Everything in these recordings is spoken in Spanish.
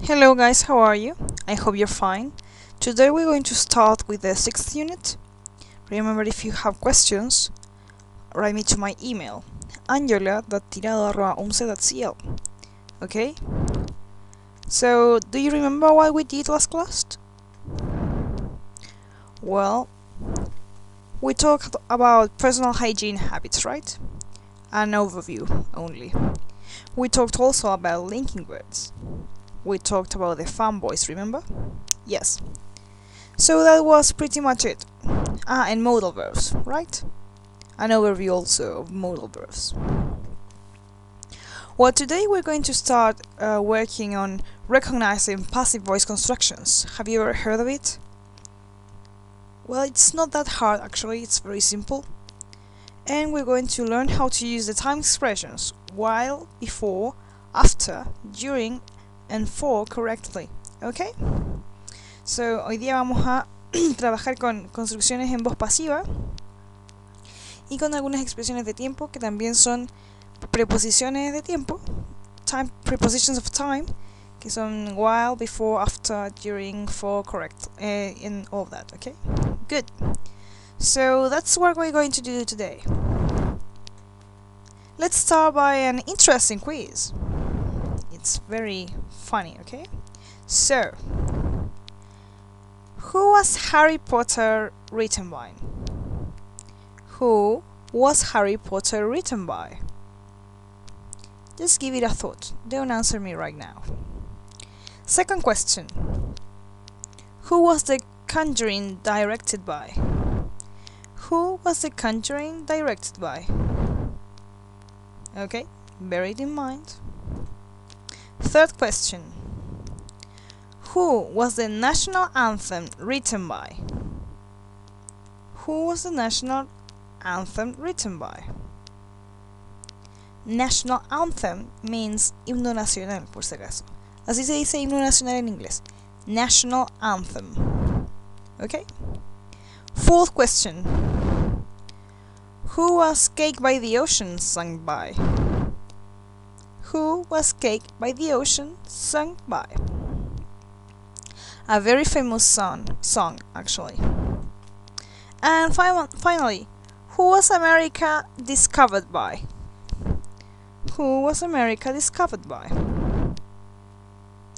Hello guys, how are you? I hope you're fine. Today we're going to start with the sixth unit. Remember, if you have questions, write me to my email angela.tirado@umce.cl. Okay? So, do you remember what we did last class? Well, we talked about personal hygiene habits, right? An overview only. We talked also about linking words. We talked about the fanboys, remember? Yes. So that was pretty much it. And modal verbs, right? An overview also of modal verbs. Well, today we're going to start working on recognizing passive voice constructions. Have you ever heard of it? Well, it's not that hard actually, it's very simple. And we're going to learn how to use the time expressions while, before, after, during, and for correctly. ¿Ok? So, hoy día vamos a trabajar con construcciones en voz pasiva y con algunas expresiones de tiempo que también son preposiciones de tiempo, time prepositions of time, que son while, before, after, during, for, correct, and all of that. Okay, good. So that's what we're going to do today. Let's start by an interesting quiz. It's very funny, okay? So, who was Harry Potter written by? Who was Harry Potter written by? Just give it a thought. Don't answer me right now. Second question. Who was The Conjuring directed by? Who was The Conjuring directed by? Okay, bear it in mind. Third question. Who was the national anthem written by? Who was the national anthem written by? National anthem means himno nacional, por si acaso. Así se dice himno nacional en inglés. National anthem. Okay? Fourth question. Who was Cake by the Ocean sung by? Who was Cake by the Ocean sung by? A very famous song actually. And finally, who was America discovered by? Who was America discovered by?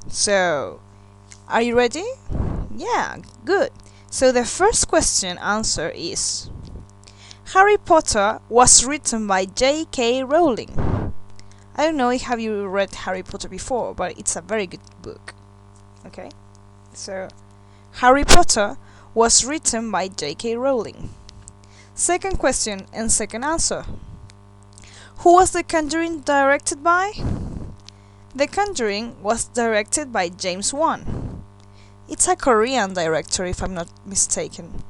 So, are you ready? Yeah, good. So the first question answer is Harry Potter was written by J.K. Rowling. I don't know if have you read Harry Potter before, but it's a very good book. Okay? So, Harry Potter was written by J.K. Rowling. Second question and second answer. Who was The Conjuring directed by? The Conjuring was directed by James Wan. It's a Korean director if I'm not mistaken.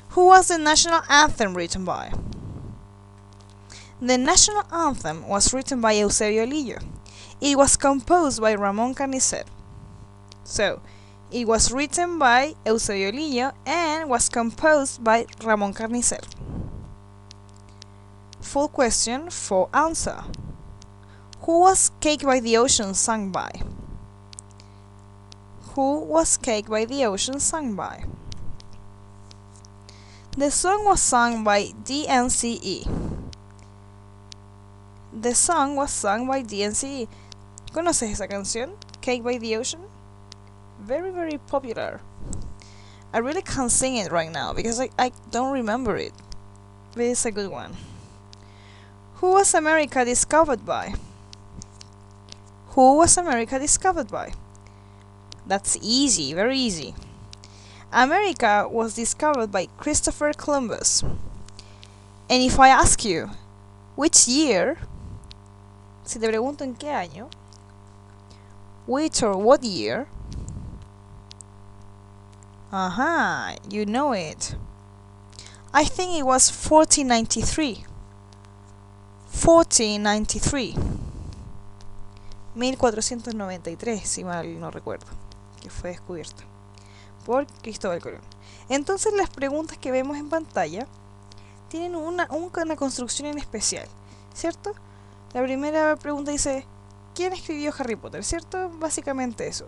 Who was the national anthem written by? The national anthem was written by Eusebio Lillo. It was composed by Ramón Carnicer. So, it was written by Eusebio Lillo and was composed by Ramón Carnicer. Full question for answer. Who was Cake by the Ocean sung by? Who was Cake by the Ocean sung by? The song was sung by DNCE. The song was sung by DNCE. ¿Conoces esa canción? Cake by the Ocean? Very, very popular. I really can't sing it right now because I don't remember it. But it's a good one. Who was America discovered by? Who was America discovered by? That's easy, very easy. America was discovered by Christopher Columbus. And if I ask you, which year? Si te pregunto en qué año, which or what year? Aha, you know it. I think it was 1493. 1493. 1493, si mal no recuerdo, que fue descubierta por Cristóbal Colón. Entonces las preguntas que vemos en pantalla tienen una construcción en especial, ¿cierto? La primera pregunta dice ¿quién escribió Harry Potter? ¿Cierto? Básicamente eso.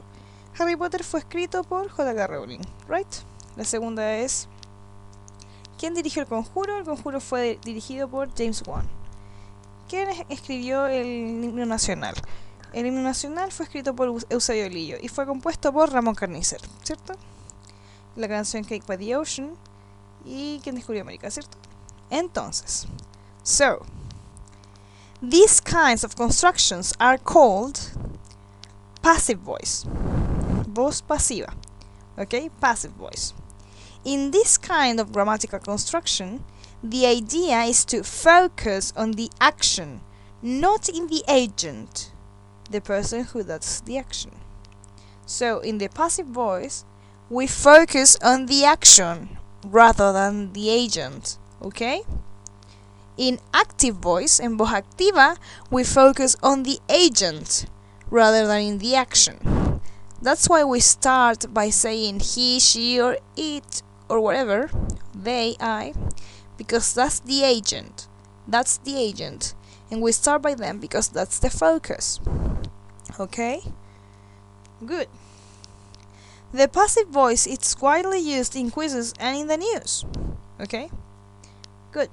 Harry Potter fue escrito por J.K. Rowling, ¿right? La segunda es, ¿quién dirigió El Conjuro? El Conjuro fue dirigido por James Wan. ¿Quién escribió el himno nacional? El himno nacional fue escrito por Eusebio Lillo y fue compuesto por Ramón Carnicer, ¿cierto? La canción Cake by the Ocean. ¿Y quién descubrió América? ¿Cierto? Entonces, so, these kinds of constructions are called passive voice. Voz pasiva. Okay? Passive voice. In this kind of grammatical construction, the idea is to focus on the action, not in the agent, the person who does the action. So, in the passive voice, we focus on the action rather than the agent, okay? In active voice, en voz activa, we focus on the agent rather than in the action. That's why we start by saying he, she, or it, or whatever, they, I, because that's the agent. That's the agent. And we start by them because that's the focus. Okay? Good. The passive voice is widely used in quizzes and in the news. Okay? Good.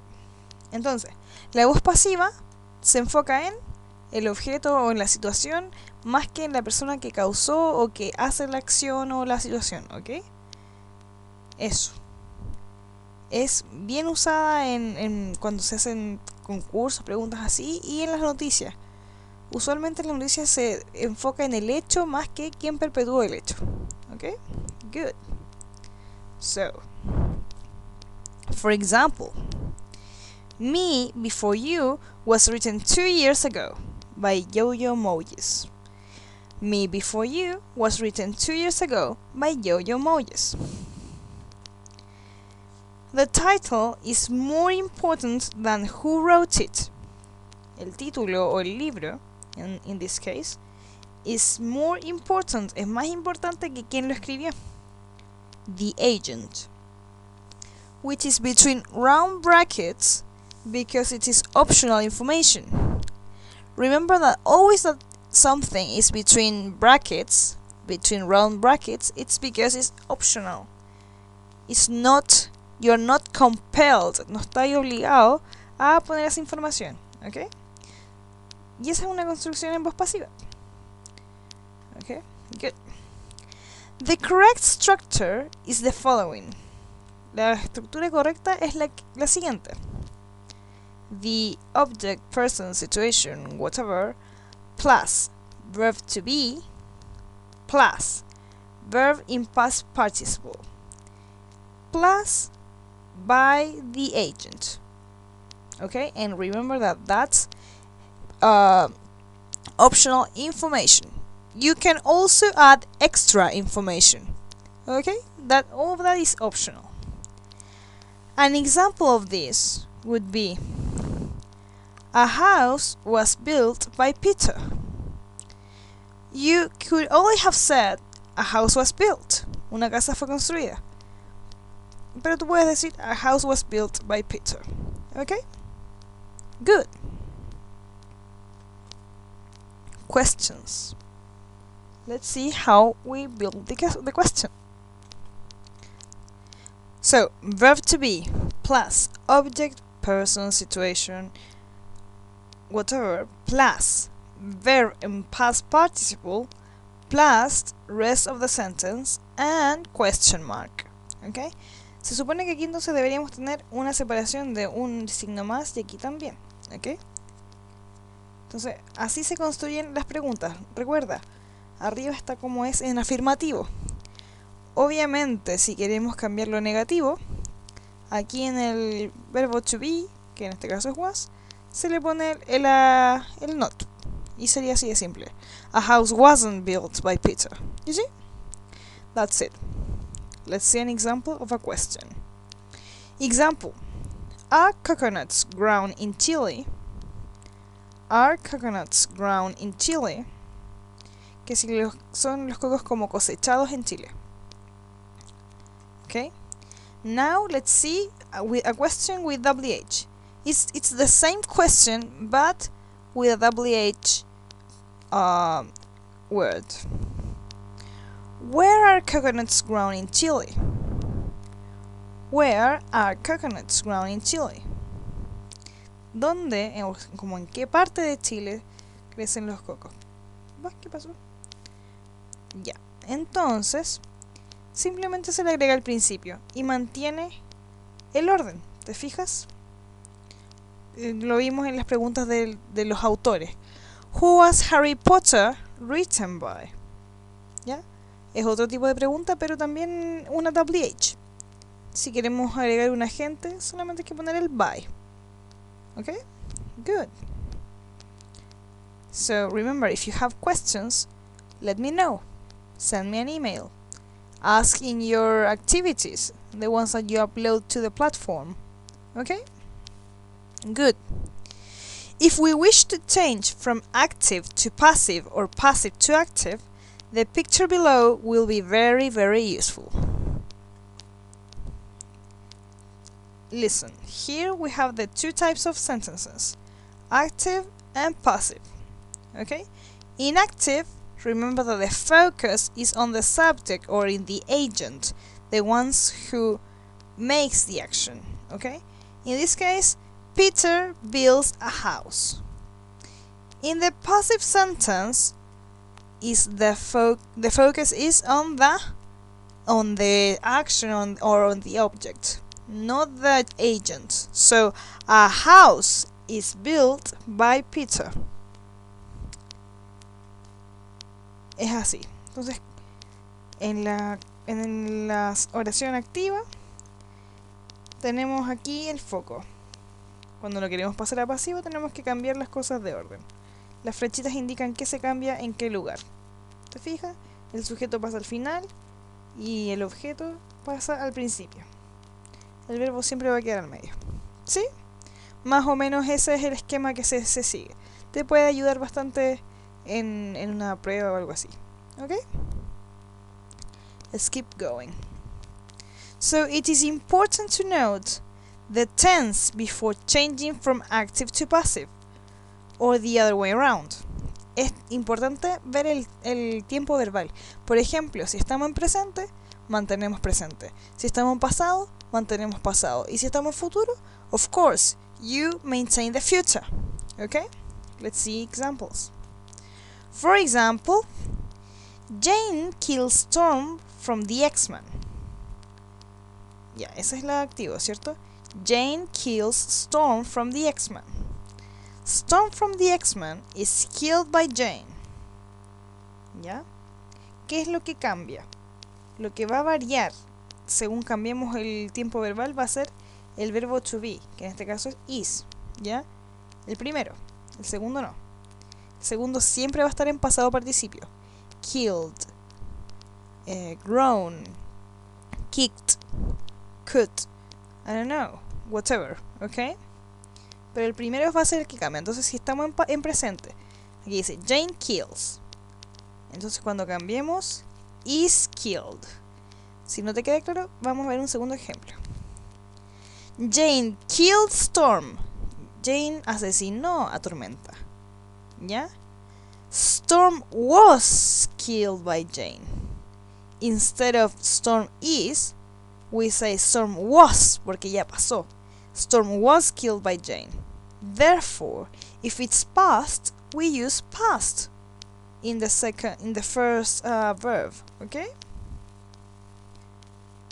Entonces, la voz pasiva se enfoca en el objeto o en la situación más que en la persona que causó o que hace la acción o la situación, ¿ok? Eso. Es bien usada cuando se hacen concursos, preguntas así, y en las noticias. Usualmente en las noticias se enfoca en el hecho más que quien perpetuó el hecho. ¿Ok? Good. So, for example, Me Before You was written 2 years ago by Yo-Yo Mojis. Me Before You was written 2 years ago by Yo-Yo Mojis. The title is more important than who wrote it. El título o el libro, in this case, is more important, es más importante que quien lo escribió. The agent, which is between round brackets because it is optional information. Remember that always that something is between brackets, between round brackets, it's because it's optional. It's not, you're not compelled, no estáis obligado a poner esa información, ¿ok? Y esa es una construcción en voz pasiva. Okay, good. The correct structure is the following. La estructura correcta es la siguiente. The object, person, situation, whatever, plus verb to be, plus verb in past participle, plus by the agent. Okay, and remember that that's optional information. You can also add extra information. Okay, that all of that is optional. An example of this would be: a house was built by Peter. You could only have said a house was built. Una casa fue construida. Pero tú puedes decir a house was built by Peter. Okay? Good. Questions. Let's see how we build the question. So, verb to be plus object, person, situation, whatever, plus verb in past participle, plus rest of the sentence, and question mark. ¿Ok? Se supone que aquí entonces deberíamos tener una separación de un signo más y aquí también. ¿Ok? Entonces, así se construyen las preguntas. Recuerda, arriba está como es en afirmativo. Obviamente, si queremos cambiar lo negativo, aquí en el verbo to be, que en este caso es was, se le pone el not. Y sería así de simple. A house wasn't built by Peter. You see? That's it. Let's see an example of a question. Example. Are coconuts grown in Chile? Are coconuts grown in Chile? Que si son los cocos como cosechados en Chile. Okay? Now let's see a question with WH. It's the same question but with a WH word. Where are coconuts grown in Chile? Where are coconuts grown in Chile? ¿Dónde, como en qué parte de Chile crecen los cocos? ¿Qué pasó? Ya, entonces simplemente se le agrega al principio y mantiene el orden, ¿te fijas? Lo vimos en las preguntas de los autores. Who was Harry Potter written by? ¿Ya? Es otro tipo de pregunta, pero también una WH. Si queremos agregar un agente, solamente hay que poner el by. ¿Ok? Good. So remember, if you have questions, let me know. Send me an email. Ask in your activities, the ones that you upload to the platform. Okay? Good. If we wish to change from active to passive or passive to active, the picture below will be very, very useful. Listen, here we have the two types of sentences, active and passive. Okay? In active, remember that the focus is on the subject or in the agent, the ones who makes the action. Okay? In this case, Peter builds a house. In the passive sentence, the focus is on the action or on the object, not the agent. So a house is built by Peter. Es así. Entonces, en la oración activa tenemos aquí el foco. Cuando lo queremos pasar a pasivo tenemos que cambiar las cosas de orden. Las flechitas indican qué se cambia en qué lugar. ¿Te fijas? El sujeto pasa al final y el objeto pasa al principio. El verbo siempre va a quedar al medio. ¿Sí? Más o menos ese es el esquema que se sigue. Te puede ayudar bastante en una prueba o algo así. ¿Ok? Let's keep going. So it is important to note the tense before changing from active to passive, or the other way around. Es importante ver el tiempo verbal. Por ejemplo, si estamos en presente, mantenemos presente. Si estamos en pasado, mantenemos pasado. Y si estamos en futuro, of course, you maintain the future. Okay? Let's see examples. For example, Jane kills Storm from the X-Men. Ya, esa es la activo, ¿cierto? Jane kills Storm from the X-Men. Storm from the X-Men is killed by Jane. ¿Ya? ¿Qué es lo que cambia? Lo que va a variar según cambiemos el tiempo verbal va a ser el verbo to be, que en este caso es is. ¿Ya? El primero. El segundo no. El segundo siempre va a estar en pasado participio. Killed, grown, kicked, could, I don't know, whatever, ¿ok? Pero el primero va a ser el que cambia. Entonces si estamos en presente, aquí dice Jane kills. Entonces cuando cambiemos, is killed. Si no te queda claro, vamos a ver un segundo ejemplo. Jane killed Storm. Jane asesinó a Tormenta. ¿Ya? Storm was killed by Jane. Instead of Storm is, we say Storm was, porque ya pasó. Storm was killed by Jane. Therefore, if it's past, we use past in the first verb. Okay?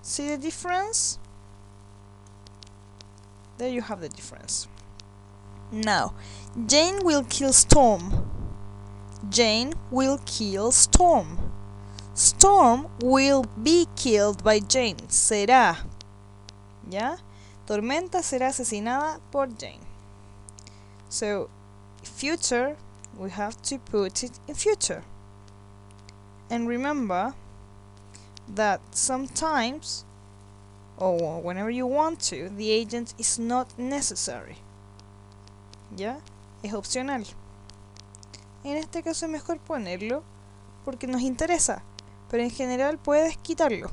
See the difference? There you have the difference. Now, Jane will kill Storm. Jane will kill Storm. Storm will be killed by Jane. Será. ¿Ya? Tormenta será asesinada por Jane. So, future, we have to put it in future. And remember that sometimes, or whenever you want to, the agent is not necessary. ¿Ya? Es opcional. En este caso es mejor ponerlo porque nos interesa, pero en general puedes quitarlo.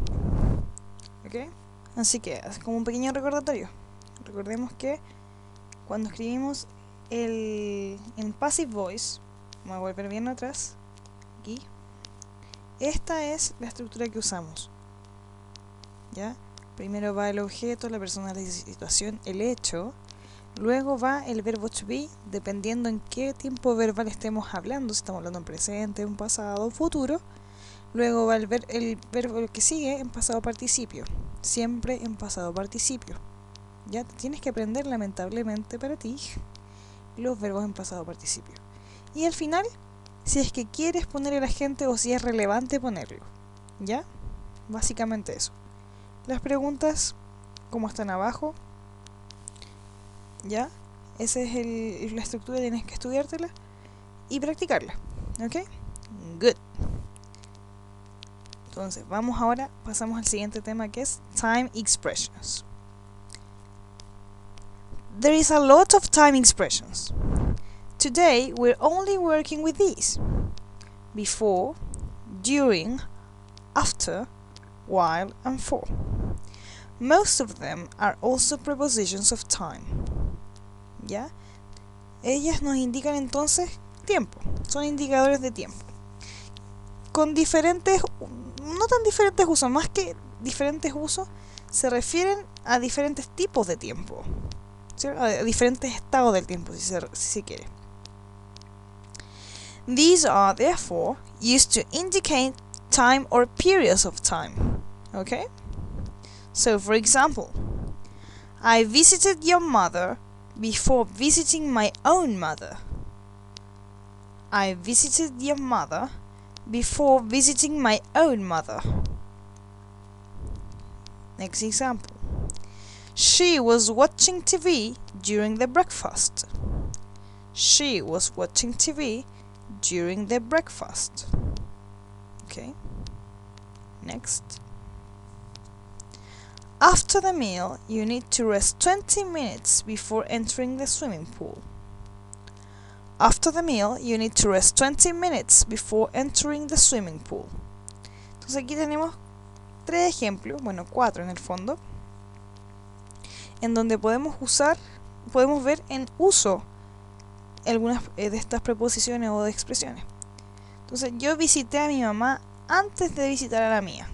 ¿Ok? Así que, como un pequeño recordatorio, recordemos que cuando escribimos en passive voice, Vamos a volver bien atrás. Aquí. Esta es la estructura que usamos. ¿Ya? Primero va el objeto, la persona, la situación, el hecho. Luego va el verbo to be, dependiendo en qué tiempo verbal estemos hablando, si estamos hablando en presente, en pasado o futuro. Luego va el verbo que sigue en pasado participio, siempre en pasado participio. Ya tienes que aprender, lamentablemente para ti, los verbos en pasado participio. Y al final, si es que quieres poner el agente o si es relevante ponerlo. ¿Ya? Básicamente eso. Las preguntas, como están abajo, ¿ya? Esa es la estructura, tienes que estudiártela y practicarla. ¿Ok? Good. Entonces, vamos ahora, pasamos al siguiente tema que es time expressions. There is a lot of time expressions. Today, we're only working with these: before, during, after, while, and for. Most of them are also prepositions of time. ¿Ya? Ellas nos indican entonces tiempo, son indicadores de tiempo. Con diferentes, no tan diferentes usos, más que diferentes usos, se refieren a diferentes tipos de tiempo, ¿sí? A diferentes estados del tiempo, si se quiere. These are therefore used to indicate time or periods of time. Okay? So, for example, I visited your mother before visiting my own mother. I visited your mother before visiting my own mother. Next example. She was watching TV during the breakfast. She was watching TV during the breakfast. Okay. Next. After the meal, you need to rest 20 minutes before entering the swimming pool. After the meal, you need to rest 20 minutes before entering the swimming pool. Entonces aquí tenemos 3 ejemplos, bueno 4 en el fondo, en donde podemos ver en uso algunas de estas preposiciones o de expresiones. Entonces, yo visité a mi mamá antes de visitar a la mía.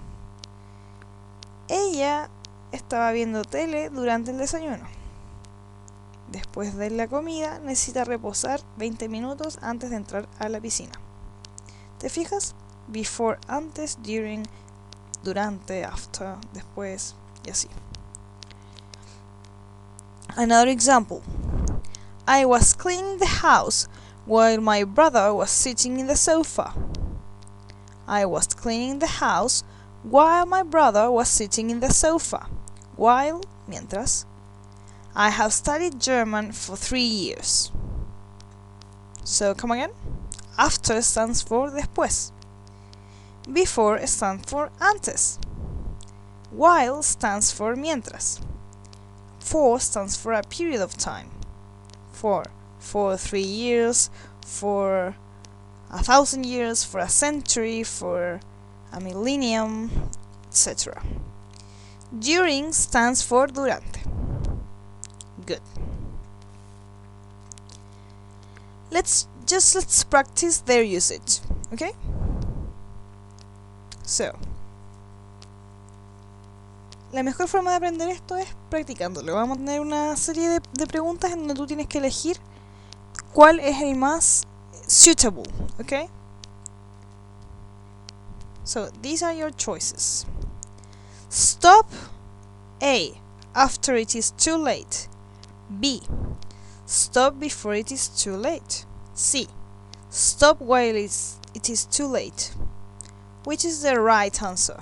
Ella estaba viendo tele durante el desayuno. Después de la comida, necesita reposar 20 minutos antes de entrar a la piscina. ¿Te fijas? Before, antes, during, durante, after, después, y así. Another example. I was cleaning the house while my brother was sitting in the sofa. I was cleaning the house while my brother was sitting in the sofa. While, mientras. I have studied German for 3 years. So, come again. After stands for después. Before stands for antes. While stands for mientras. For stands for a period of time. For 3 years, for 1,000 years, for a century, for a millennium, etc. During stands for durante. Good. Let's practice their usage, okay? So, la mejor forma de aprender esto es practicándolo. Vamos a tener una serie de preguntas en donde tú tienes que elegir cuál es el más suitable, okay? So, these are your choices. Stop. A. After it is too late. B. Stop before it is too late. C. Stop while it is too late. Which is the right answer?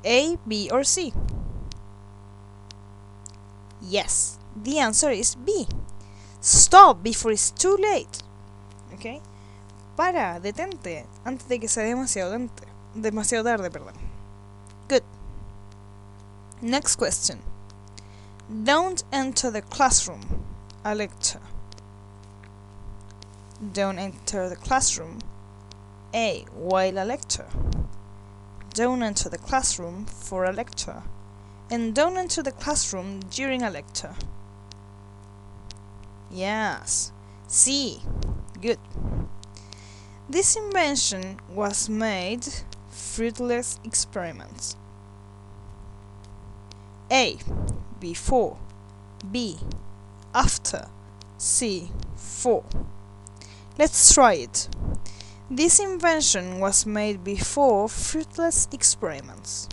A, B, or C? Yes, the answer is B. Stop before it's too late. Okay? Para, detente, antes de que sea demasiado tarde, perdón. Good. Next question. Don't enter the classroom. A lecture. Don't enter the classroom. A. While a lecture. Don't enter the classroom for a lecture. And don't enter the classroom during a lecture. Yes. C. Good. This invention was made fruitless experiments. A. Before. B. After. C. For. Let's try it. This invention was made before fruitless experiments.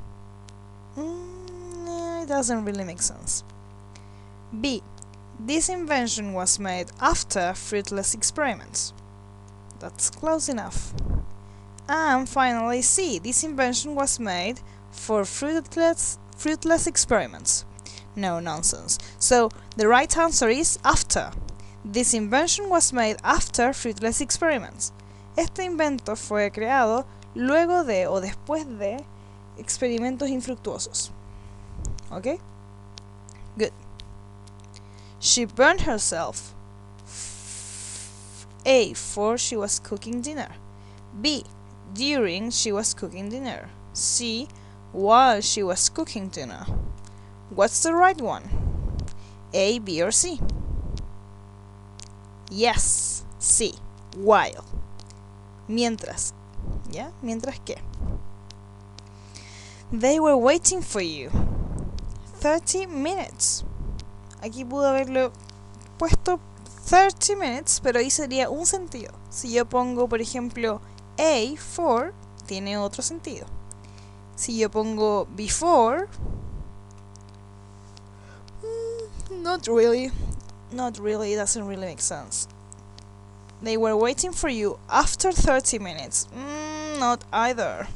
It doesn't really make sense. B. This invention was made after fruitless experiments. That's close enough. And finally C. This invention was made for fruitless experiments. No nonsense. So the right answer is after. This invention was made after fruitless experiments. Este invento fue creado luego de o después de experimentos infructuosos. ¿Ok? Good. She burned herself. A. For she was cooking dinner. B. During she was cooking dinner. C. While she was cooking dinner. What's the right one? A, B, or C? Yes, C. While. Mientras. ¿Ya? Mientras que. They were waiting for you. 30 minutes. Aquí pudo haberlo puesto 30 minutes, pero ahí sería un sentido. Si yo pongo, por ejemplo, A, for, tiene otro sentido. Si yo pongo before, not really, it doesn't really make sense. They were waiting for you after 30 minutes. Not either.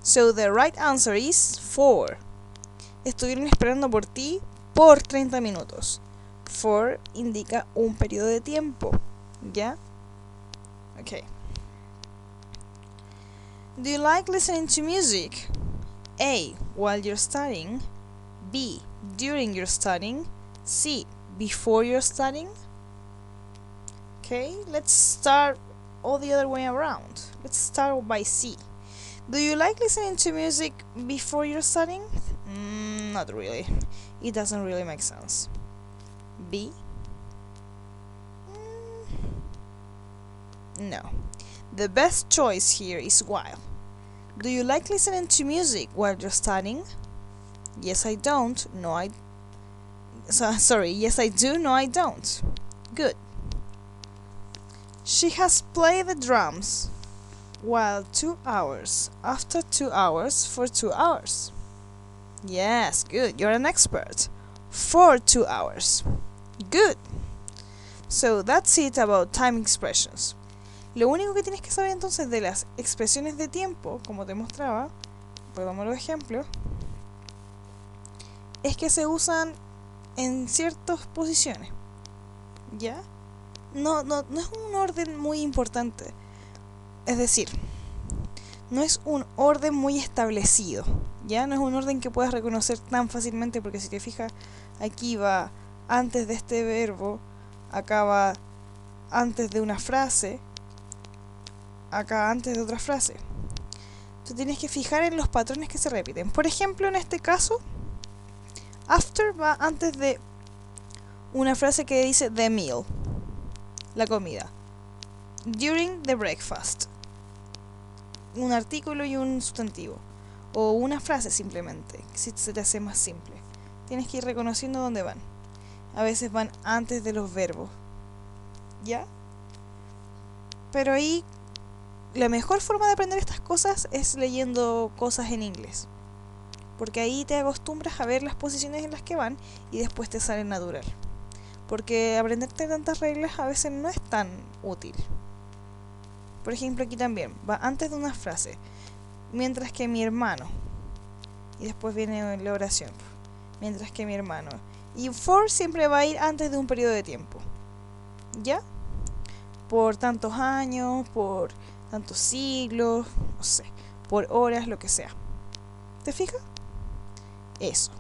So the right answer is for. Estuvieron esperando por ti por 30 minutos. For indica un periodo de tiempo. ¿Ya? Okay. Do you like listening to music? A. While you're studying. B. During your studying. C. Before you're studying. Okay, let's start all the other way around. Let's start by C. Do you like listening to music before you're studying? Not really. It doesn't really make sense. B? No. The best choice here is while. Do you like listening to music while you're studying? Yes, I don't. No, I... sorry, yes, I do. No, I don't. Good. She has played the drums while 2 hours, after 2 hours, for 2 hours. Yes, good. You're an expert. For 2 hours. Good. So that's it about time expressions. Lo único que tienes que saber entonces de las expresiones de tiempo, como te mostraba, pongamos los ejemplos, es que se usan en ciertas posiciones. ¿Ya? No es un orden muy importante. Es decir, no es un orden muy establecido. ¿Ya? No es un orden que puedas reconocer tan fácilmente, porque si te fijas, aquí va antes de este verbo, acá va antes de una frase, acá antes de otra frase. Tú tienes que fijar en los patrones que se repiten. Por ejemplo, en este caso, after va antes de una frase que dice the meal, la comida. During the breakfast, un artículo y un sustantivo. O una frase simplemente, si se te hace más simple. Tienes que ir reconociendo dónde van. A veces van antes de los verbos. ¿Ya? Pero ahí la mejor forma de aprender estas cosas es leyendo cosas en inglés. Porque ahí te acostumbras a ver las posiciones en las que van y después te sale natural. Porque aprenderte tantas reglas a veces no es tan útil. Por ejemplo, aquí también va antes de una frase. Mientras que mi hermano. Y después viene la oración. Mientras que mi hermano. Y for siempre va a ir antes de un periodo de tiempo. ¿Ya? Por tantos años, por tantos siglos, no sé, por horas, lo que sea. ¿Te fijas? Eso.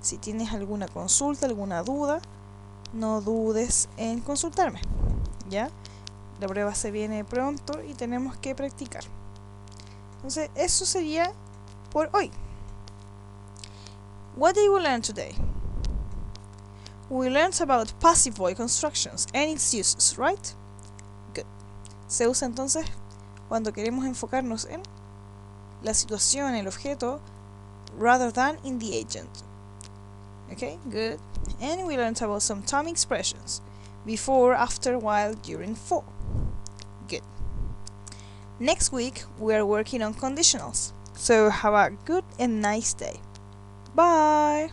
Si tienes alguna consulta, alguna duda, no dudes en consultarme. ¿Ya? La prueba se viene pronto y tenemos que practicar. Entonces, eso sería por hoy. What did we learn today? We learned about passive voice constructions and its uses, right? Good. Se usa entonces cuando queremos enfocarnos en la situación, el objeto, rather than in the agent. Okay, good. And we learned about some time expressions. Before, after, while, during, for. Good. Next week, we are working on conditionals. So have a good and nice day. Bye!